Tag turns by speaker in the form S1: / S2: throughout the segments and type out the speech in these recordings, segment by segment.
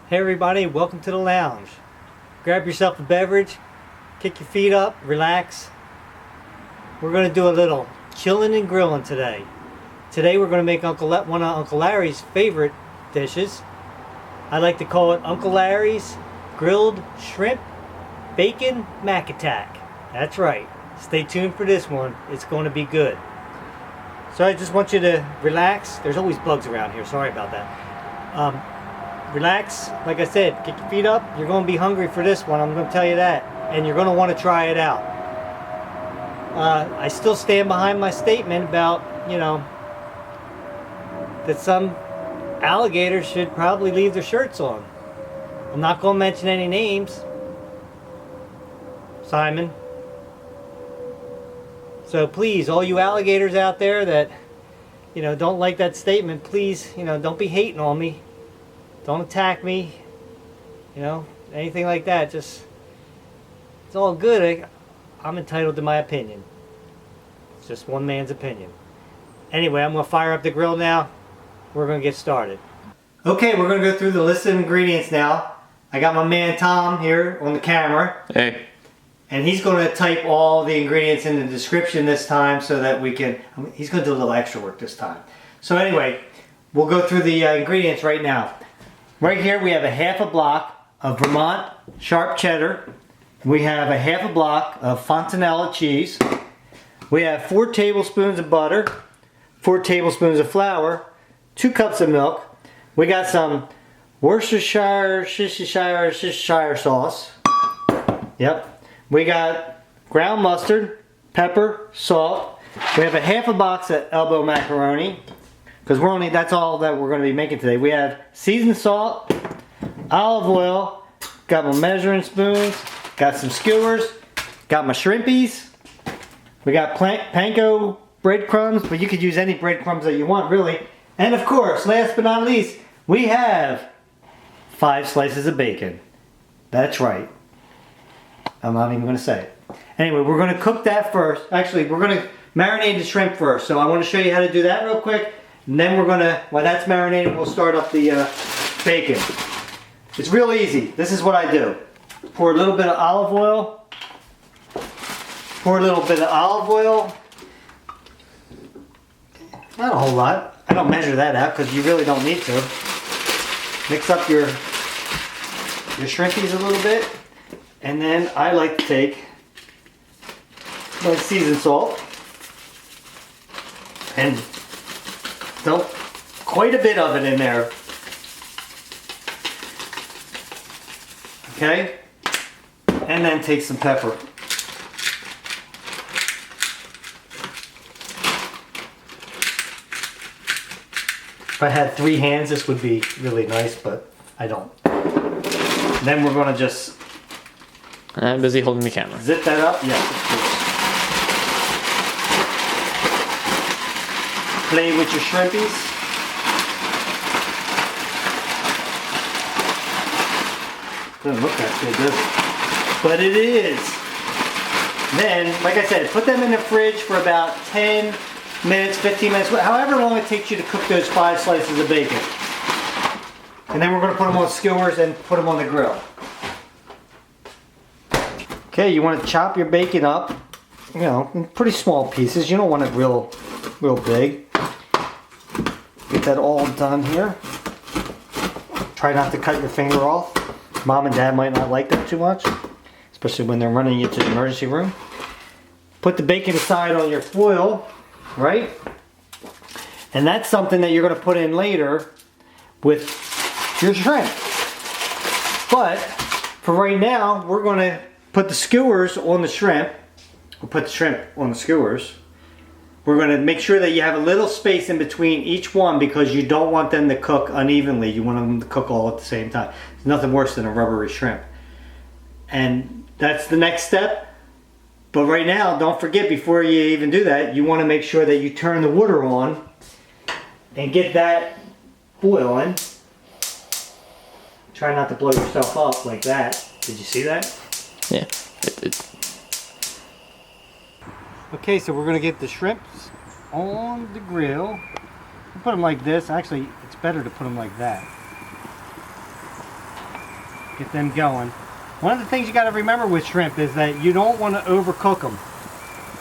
S1: Hey everybody, welcome to the lounge. Grab yourself a beverage, kick your feet up, relax. We're going to do a little chilling and grilling today. Today we're going to make one of Uncle Larry's favorite dishes. I like to call it Uncle Larry's grilled shrimp bacon mac attack. That's right. Stay tuned for this one. It's going to be good. So I just want you to relax. There's always bugs around here. Sorry about that. Relax. Like I said, get your feet up. You're going to be hungry for this one. I'm going to tell you that. And you're going to want to try it out. I still stand behind my statement about, that some alligators should probably leave their shirts on. I'm not going to mention any names. Simon. So please, all you alligators out there that, don't like that statement, please, don't be hating on me. Don't attack me. Anything like that. Just, it's all good. I'm entitled to my opinion. It's just one man's opinion. Anyway, I'm going to fire up the grill now. We're going to get started. Okay, we're going to go through the list of ingredients now. I got my man Tom here on the camera.
S2: Hey.
S1: And he's going to type all the ingredients in the description this time so that we can, he's going to do a little extra work this time. So anyway, we'll go through the ingredients right now. Right here we have a half a block of Vermont Sharp Cheddar. We have a half a block of Fontinella cheese. We have 4 tablespoons of butter, 4 tablespoons of flour, 2 cups of milk. We got some Worcestershire Sauce. Yep. We got ground mustard, pepper, salt. We have a half a box of elbow macaroni. Because that's all that we're going to be making today. We have seasoned salt, olive oil, got my measuring spoons, got some skewers, got my shrimpies. We got Panko breadcrumbs, but you could use any breadcrumbs that you want, really. And of course, last but not least, we have 5 slices of bacon. That's right. I'm not even going to say it. Anyway, we're going to cook that first. Actually, we're going to marinate the shrimp first. So I want to show you how to do that real quick. And then we're going to, while that's marinated, we'll start up the bacon. It's real easy. This is what I do. Pour a little bit of olive oil. Pour a little bit of olive oil. Not a whole lot. I don't measure that out because you really don't need to. Mix up your shrimpies a little bit. And then I like to take my seasoned salt and dump quite a bit of it in there. Okay? And then take some pepper. If I had 3 hands, this would be really nice, but I don't. Then we're going to just...
S2: I'm busy holding the camera.
S1: Zip that up? Yes, of course. Play with your shrimpies. Doesn't look that good, does it? But it is. Then, like I said, put them in the fridge for about 10 minutes, 15 minutes, however long it takes you to cook those 5 slices of bacon. And then we're going to put them on skewers and put them on the grill. Okay, you want to chop your bacon up, in pretty small pieces. You don't want it real big. Get that all done here. Try not to cut your finger off. Mom and Dad might not like that too much, especially when they're running you to the emergency room. Put the bacon aside on your foil, right? And that's something that you're going to put in later with your shrimp. But for right now, we're going to put the skewers on the shrimp. We'll put the shrimp on the skewers. We're going to make sure that you have a little space in between each one because you don't want them to cook unevenly. You want them to cook all at the same time. There's nothing worse than a rubbery shrimp. And that's the next step. But right now, don't forget, before you even do that, you want to make sure that you turn the water on and get that boiling. Try not to blow yourself up like that. Did you see that?
S2: Yeah.
S1: Okay, so we're going to get the shrimps on the grill. We'll put them like this. Actually, it's better to put them like that. Get them going. One of the things you got to remember with shrimp is that you don't want to overcook them,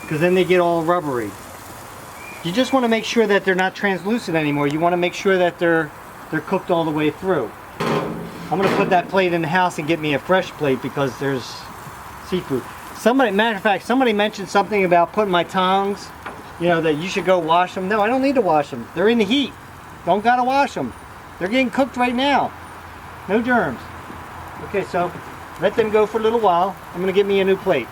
S1: because then they get all rubbery. You just want to make sure that they're not translucent anymore. You want to make sure that they're cooked all the way through. I'm going to put that plate in the house and get me a fresh plate because there's seafood. Matter of fact, somebody mentioned something about putting my tongs, you know, that you should go wash them. No, I don't need to wash them. They're in the heat. Don't gotta wash them. They're getting cooked right now. No germs. Okay, so let them go for a little while. I'm gonna get me a new plate.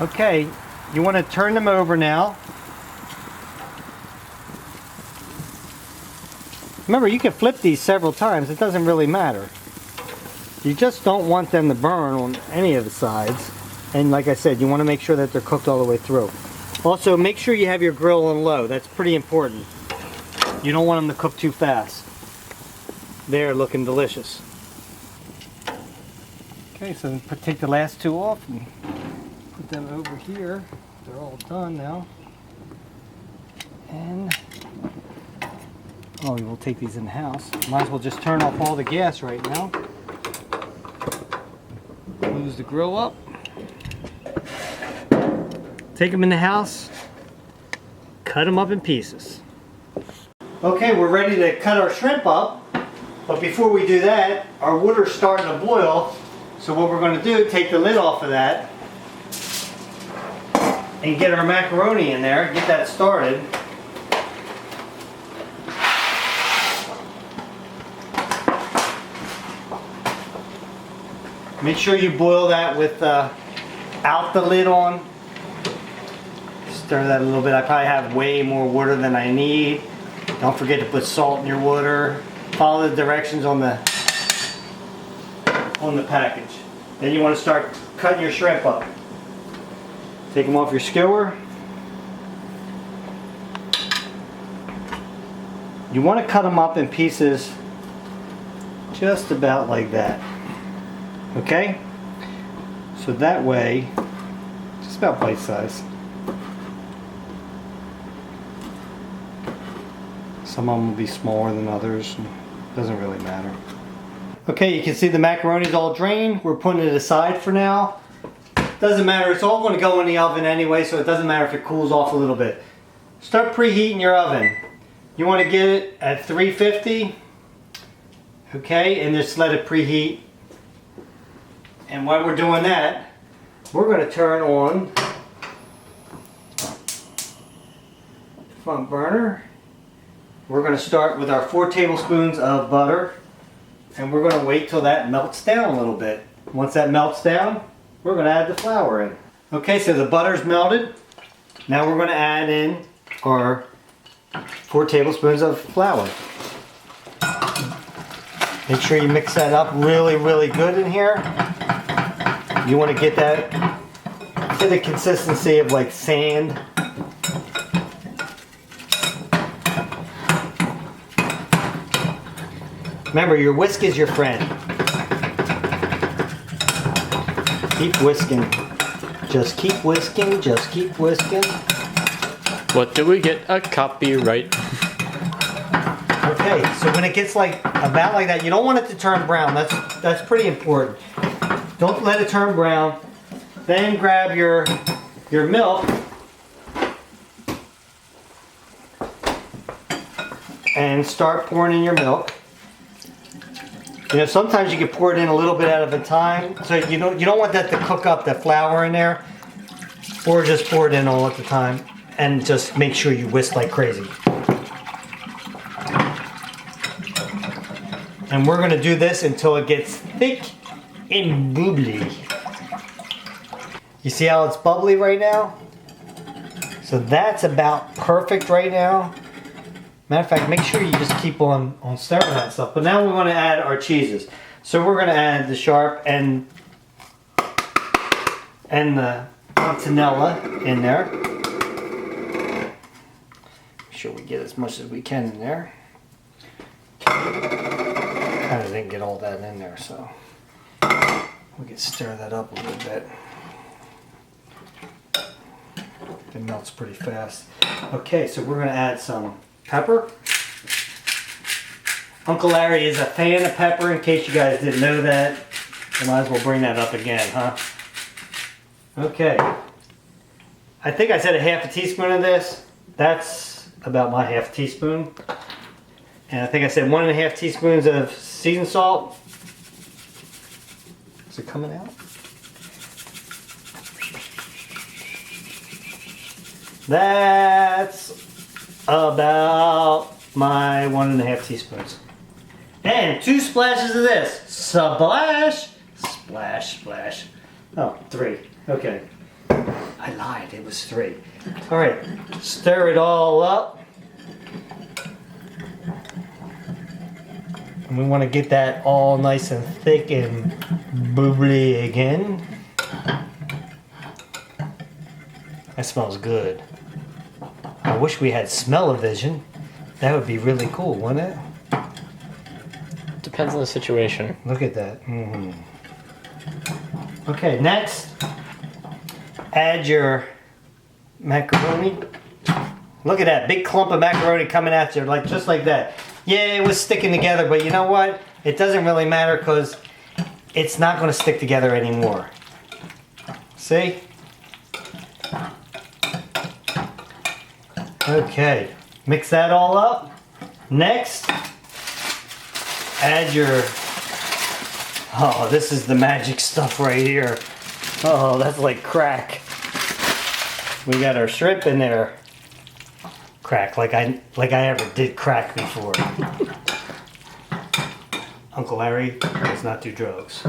S1: Okay, you want to turn them over now. Remember, you can flip these several times. It doesn't really matter. You just don't want them to burn on any of the sides. And like I said, you want to make sure that they're cooked all the way through. Also, make sure you have your grill on low. That's pretty important. You don't want them to cook too fast. They're looking delicious. Okay, so take the last two off and put them over here. They're all done now. And we'll take these in the house. Might as well just turn off all the gas right now. Close the grill up. Take them in the house. Cut them up in pieces. Okay, we're ready to cut our shrimp up. But before we do that, our water's starting to boil. So what we're going to do, take the lid off of that and get our macaroni in there, get that started. Make sure you boil that without the lid on. Stir that a little bit. I probably have way more water than I need. Don't forget to put salt in your water. Follow the directions on the package. Then you want to start cutting your shrimp up. Take them off your skewer. You want to cut them up in pieces just about like that. Okay? So that way, just about bite size. Some of them will be smaller than others. Doesn't really matter. Okay, you can see the macaroni is all drained. We're putting it aside for now. Doesn't matter, it's all going to go in the oven anyway, so it doesn't matter if it cools off a little bit. Start preheating your oven. You want to get it at 350. Okay, and just let it preheat. And while we're doing that, we're going to turn on the front burner. We're going to start with our 4 tablespoons of butter, and we're going to wait till that melts down a little bit. Once that melts down, we're going to add the flour in. Okay, so the butter's melted. Now we're going to add in our 4 tablespoons of flour. Make sure you mix that up really, really good in here. You want to get that to the consistency of like sand. Remember, your whisk is your friend. Keep whisking. Just keep whisking, just keep whisking.
S2: What do we get? A copyright.
S1: Okay, so when it gets like about like that, you don't want it to turn brown. That's pretty important. Don't let it turn brown. Then grab your milk and start pouring in your milk. You know, sometimes you can pour it in a little bit at a time, so you don't want that to cook up that flour in there, or just pour it in all at the time, and just make sure you whisk like crazy. And we're going to do this until it gets thick and bubbly. You see how it's bubbly right now? So that's about perfect right now. Matter of fact, make sure you just keep on stirring that stuff. But now we want to add our cheeses. So we're going to add the Sharp and the Fontinella in there. Make sure we get as much as we can in there. Kind of didn't get all that in there, so we can stir that up a little bit. It melts pretty fast. Okay, so we're going to add some pepper. Uncle Larry is a fan of pepper, in case you guys didn't know that. I might as well bring that up again, huh? Okay. I think I said a half a teaspoon of this. That's about my half teaspoon. And I think I said 1.5 teaspoons of seasoned salt. Is it coming out? That's about my 1.5 teaspoons. And 2 splashes of this. Splash, splash, splash. Oh, 3. Okay. I lied, it was 3. All right, stir it all up. And we want to get that all nice and thick and bubbly again. That smells good. I wish we had smell-o-vision. That would be really cool, wouldn't it?
S2: Depends on the situation.
S1: Look at that. Okay, next, add your macaroni. Look at that big clump of macaroni coming at you, like just like that. Yeah, it was sticking together, but you know what? It doesn't really matter because it's not going to stick together anymore. See? Okay, mix that all up. Next, add your, oh, this is the magic stuff right here. Oh, that's like crack. We got our shrimp in there. Crack, like I ever did crack before. Uncle Larry does not do drugs.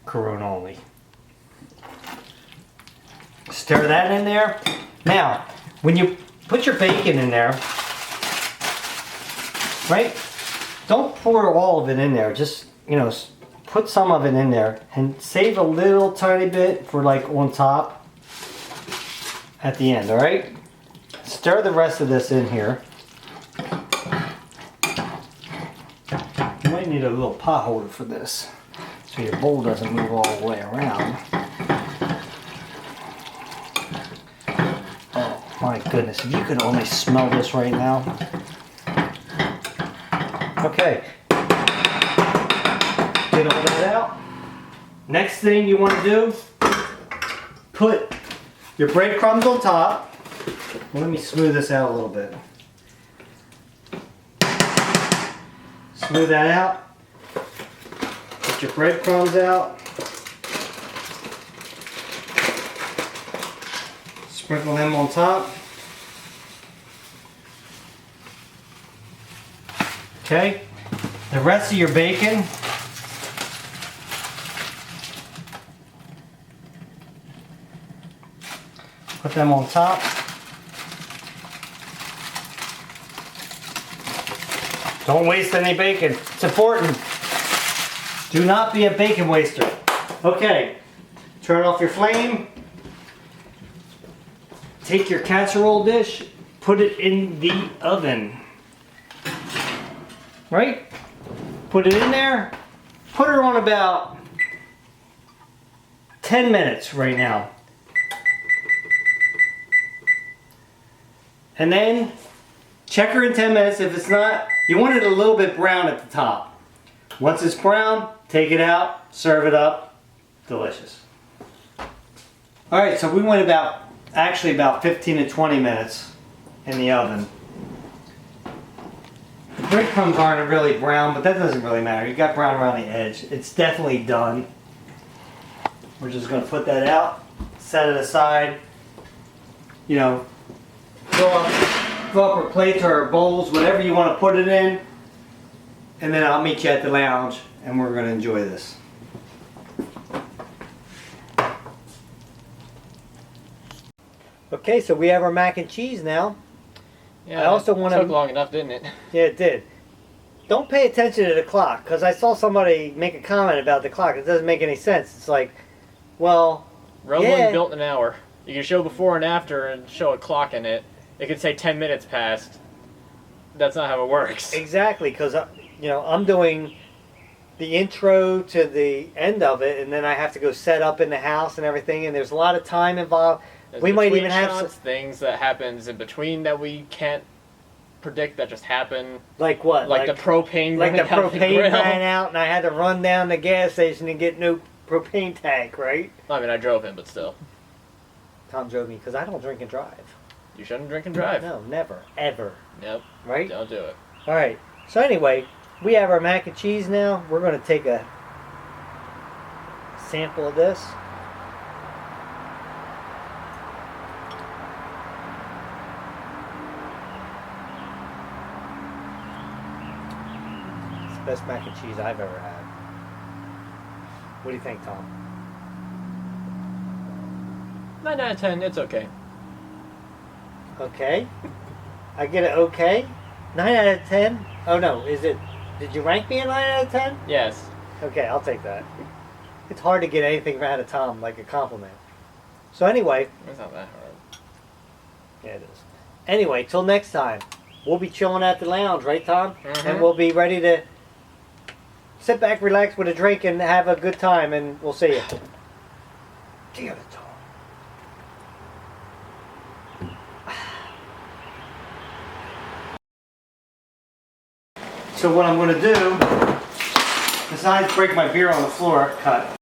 S1: Corona only. Stir that in there. Now, when you put your bacon in there, right? Don't pour all of it in there. Just, you know, put some of it in there and save a little tiny bit for like on top at the end, all right? Stir the rest of this in here. You might need a little pot holder for this so your bowl doesn't move all the way around. Oh my goodness, if you could only smell this right now. Okay. Get all that out. Next thing you want to do, put your breadcrumbs on top. Let me smooth this out a little bit. Smooth that out. Put your breadcrumbs out. Sprinkle them on top. Okay. The rest of your bacon, put them on top. Don't waste any bacon. It's important. Do not be a bacon waster. Okay, turn off your flame. Take your casserole dish, put it in the oven. Right? Put it in there. Put her on about 10 minutes right now. And then check her in 10 minutes. If it's not, you want it a little bit brown at the top. Once it's brown, take it out, serve it up. Delicious. Alright, so we went about 15 to 20 minutes in the oven. The breadcrumbs aren't really brown, but that doesn't really matter. You got brown around the edge. It's definitely done. We're just going to put that out, set it aside. You know, fill up our plates or our bowls, whatever you want to put it in. And then I'll meet you at the lounge and we're going to enjoy this. Okay, so we have our mac and cheese now.
S2: Yeah,
S1: I also want to.
S2: Took long enough, didn't it?
S1: Yeah, it did. Don't pay attention to the clock, because I saw somebody make a comment about the clock. It doesn't make any sense. It's like, well,
S2: Rosehayn built in an hour. You can show before and after and show a clock in it. It could say 10 minutes passed. That's not how it works.
S1: Exactly, because you know, I'm doing the intro to the end of it, and then I have to go set up in the house and everything, and there's a lot of time involved.
S2: There's
S1: we might even have
S2: shots, things that happens in between that we can't predict that just happened.
S1: Like what?
S2: Like the propane
S1: Like the
S2: running out
S1: propane
S2: grill.
S1: ran out and I had to run down the gas station and get new propane tank, right?
S2: I mean, I drove him, but still.
S1: Tom drove me because I don't drink and drive.
S2: You shouldn't drink and drive.
S1: No, never. Ever.
S2: Yep.
S1: Right?
S2: Don't do it.
S1: Alright. So anyway, we have our mac and cheese now. We're going to take a sample of this. It's the best mac and cheese I've ever had. What do you think, Tom?
S2: 9 out of 10, it's okay.
S1: Okay. I get it okay. 9 out of 10? Oh no, is it... Did you rank me a 9 out of 10?
S2: Yes.
S1: Okay, I'll take that. It's hard to get anything out of Tom, like a compliment. So anyway...
S2: It's not that hard.
S1: Yeah, it is. Anyway, till next time. We'll be chilling at the lounge, right, Tom?
S2: Mm-hmm.
S1: And we'll be ready to sit back, relax with a drink, and have a good time, and we'll see you. Damn it, Tom. So what I'm going to do, besides break my beer on the floor, cut.